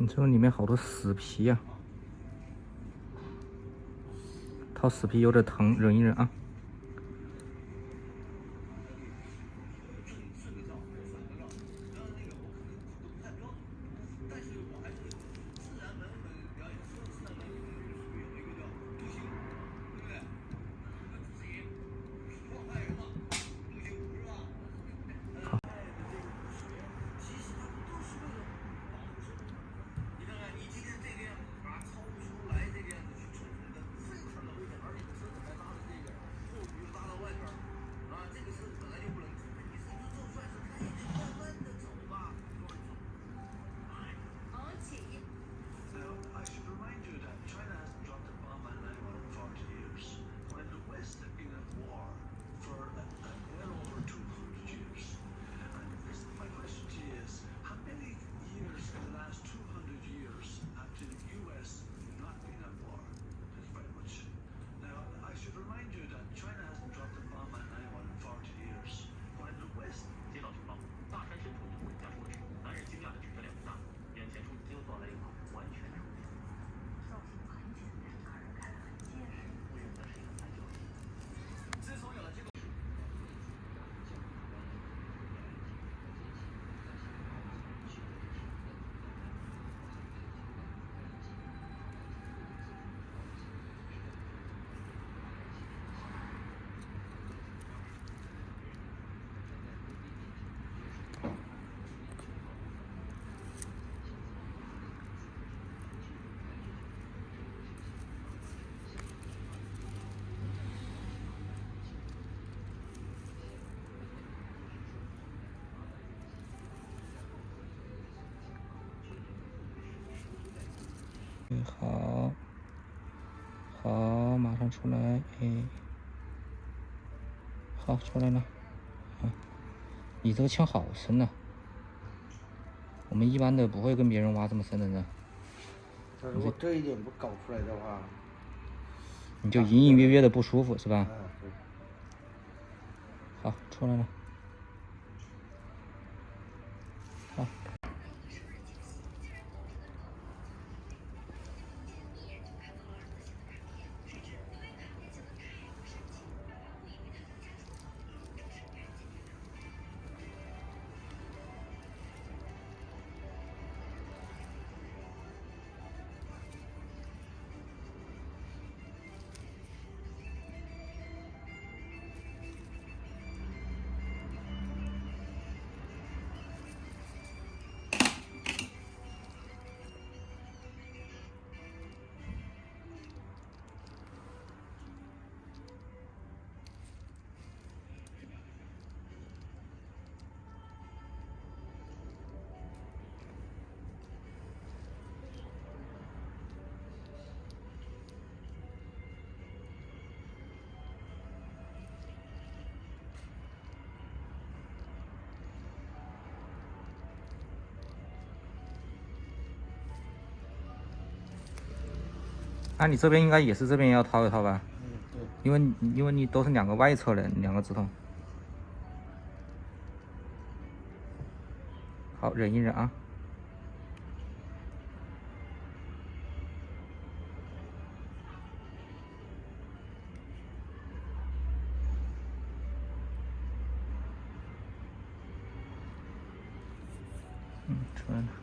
你这里面好多死皮呀、掏死皮有点疼，忍一忍啊。好，好，马上出来，哎，好，出来了，啊，你这个枪好深呐、我们一般的不会跟别人挖这么深的呢。如果这一点不搞出来的话，你就隐隐约约的不舒服是吧？对。好，出来了。好。那你这边应该也是这边要掏一掏吧？对。因为你都是两个外侧的两个指头。好，忍一忍啊。出来了。